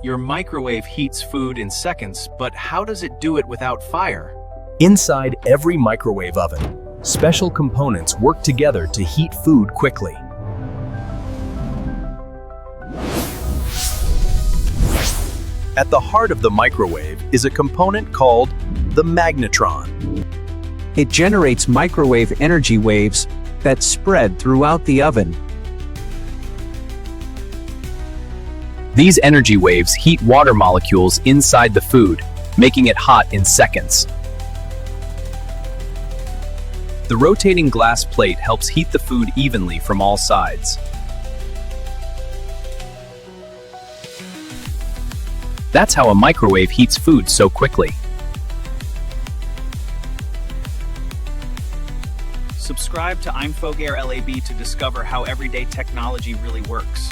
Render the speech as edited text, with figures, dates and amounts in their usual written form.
Your microwave heats food in seconds, but how does it do it without fire? Inside every microwave oven, special components work together to heat food quickly. At the heart of the microwave is a component called the magnetron. It generates microwave energy waves that spread throughout the oven. These energy waves heat water molecules inside the food, making it hot in seconds. The rotating glass plate helps heat the food evenly from all sides. That's how a microwave heats food so quickly. Subscribe to I'm Fogair LAB to discover how everyday technology really works.